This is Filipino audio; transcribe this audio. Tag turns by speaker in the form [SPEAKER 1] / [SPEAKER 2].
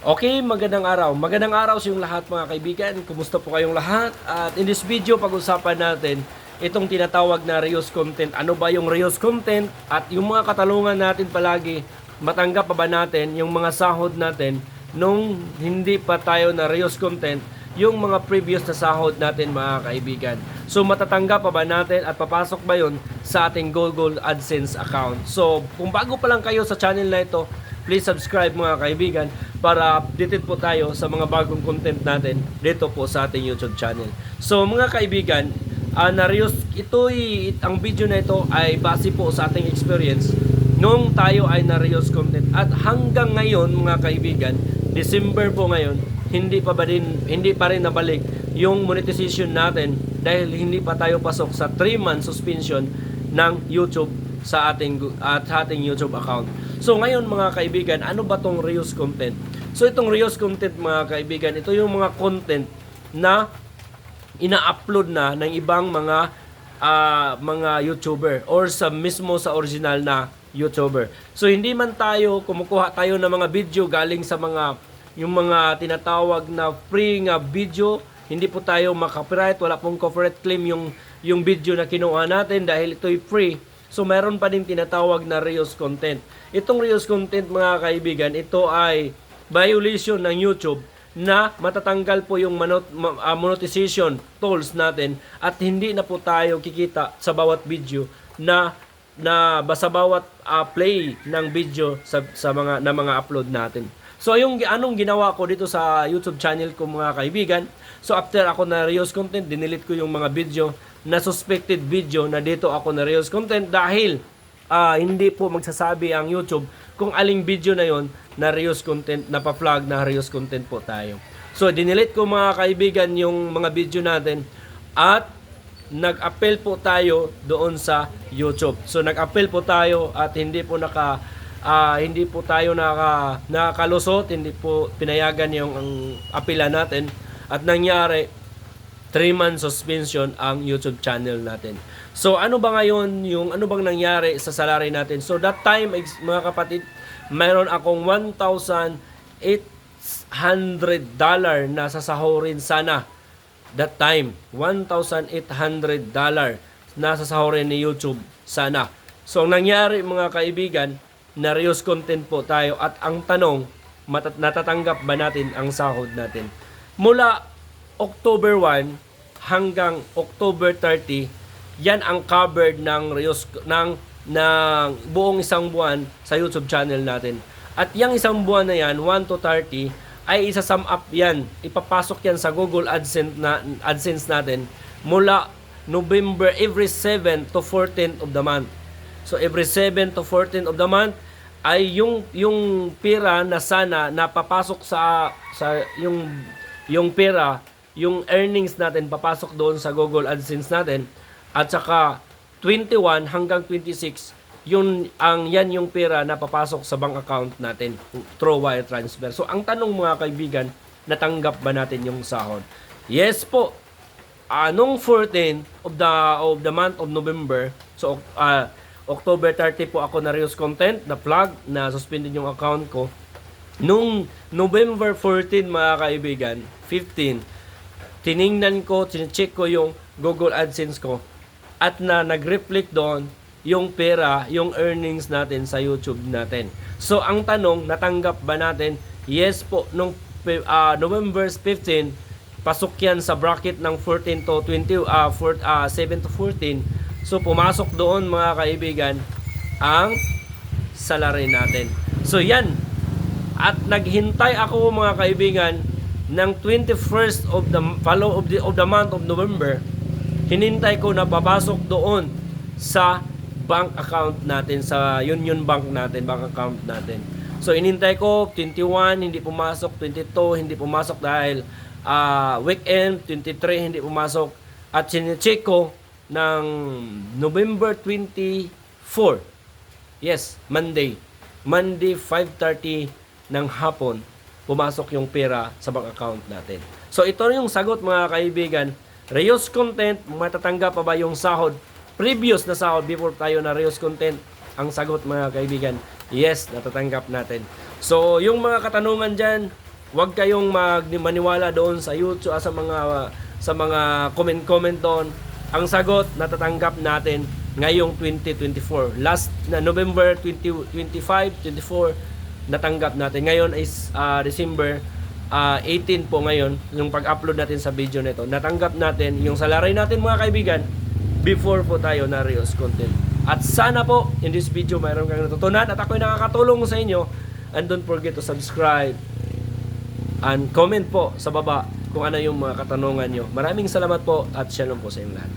[SPEAKER 1] Okay, magandang araw. Magandang araw sa inyong lahat mga kaibigan. Kumusta po kayong lahat? At in this video, pag-usapan natin itong tinatawag na reuse content. Ano ba yung reuse content? At yung mga katanungan natin palagi, matanggap pa ba natin yung mga sahod natin nung hindi pa tayo na reuse content, yung mga previous na sahod natin mga kaibigan. So matatanggap pa ba natin at papasok ba yun sa ating Google AdSense account? So kung bago pa lang kayo sa channel na ito, please subscribe mga kaibigan para updated po tayo sa mga bagong content natin dito po sa ating YouTube channel. So mga kaibigan, ang video na ito ay base po sa ating experience nung tayo ay na-reuse content. At hanggang ngayon mga kaibigan, December po ngayon, hindi pa rin nabalik yung monetization natin dahil hindi pa tayo pasok sa 3-month suspension ng YouTube sa ating YouTube account. So ngayon mga kaibigan, ano ba tong reuse content? So itong reuse content mga kaibigan, ito yung mga content na ina-upload na ng ibang mga YouTuber or mismo sa original na YouTuber. So hindi man tayo kumukuha tayo ng mga video galing sa yung mga tinatawag na free nga video, hindi po tayo makapiright, wala pong copyright claim yung video na kinuha natin dahil ito'y free. So meron pa din tinatawag na reuse content. Itong reuse content mga kaibigan, ito ay violation ng YouTube na matatanggal po yung monetization tools natin at hindi na po tayo kikita sa bawat video na sa bawat play ng video sa mga upload natin. So anong ginawa ko dito sa YouTube channel ko mga kaibigan, so after ako na reuse content, dinilit ko yung mga video na suspected video na dito ako na reuse content dahil hindi po magsasabi ang YouTube kung aling video na yon na reuse content, na pa-flag na reuse content po tayo. So dinilit ko mga kaibigan yung mga video natin at nag-appel po tayo doon sa YouTube. So nag-appel po tayo at hindi po tayo nakalusot, hindi po pinayagan yung apela natin at nangyari 3-month suspension ang YouTube channel natin. So ano ba ngayon ano bang nangyari sa salary natin? So that time mga kapatid, mayroon akong $1,800 na sasahurin sana. That time, $1,800 na sasahurin ni YouTube sana. So ang nangyari mga kaibigan, na reuse content po tayo at ang tanong, natatanggap ba natin ang sahod natin? Mula October 1 hanggang October 30, yan ang covered ng buong isang buwan sa YouTube channel natin. At yung isang buwan na yan, 1 to 30, ay isa-sum up yan. Ipapasok yan sa Google AdSense natin mula November every 7 to 14 of the month. So every 7 to 14 of the month ay yung pera na sana napapasok sa yung pera, yung earnings natin papasok doon sa Google AdSense natin at saka 21 hanggang 26 yan yung pera na papasok sa bank account natin through wire transfer. So ang tanong mga kaibigan, natanggap ba natin yung sahod? Yes po. Nung 14 of the month of November, so October 30 po ako na reuse content, na flag, na suspended yung account ko. Nung November 14 mga kaibigan, 15, tiningnan ko, chinecheck ko yung Google AdSense ko at nag-reflect doon yung pera, yung earnings natin sa YouTube natin. So ang tanong, natanggap ba natin? Yes po, nung November 15, pasok yan sa bracket ng 14 to 20, 7 to 14. So pumasok doon mga kaibigan ang salary natin. So yan. At naghintay ako mga kaibigan ng 21st of the month of November. Hinintay ko na papasok doon sa bank account natin, sa Union Bank natin, bank account natin. So inintay ko 21 hindi pumasok, 22 hindi pumasok dahil weekend, 23 hindi pumasok at sinecheck ko ng November 24. Yes, Monday 5:30 ng hapon pumasok yung pera sa bank account natin. So ito yung sagot mga kaibigan. Reuse content, matatanggap pa ba yung sahod? Previous na sahod before tayo na reuse content. Ang sagot mga kaibigan, yes, natatanggap natin. So yung mga katanungan dyan, Huwag kayong maniwala doon sa YouTube, sa mga comment doon. Ang sagot natatanggap natin ngayong 2024. Last na November 2025, 24 natanggap natin. Ngayon is December 18 po ngayon, yung pag-upload natin sa video nito. Natanggap natin yung salary natin mga kaibigan before po tayo na Rios content. At sana po in this video mayroon kang natutunan at ako'y nakakatulong sa inyo. And don't forget to subscribe and comment po sa baba kung ano yung mga katanungan nyo. Maraming salamat po at shalom po sa inyong lahat.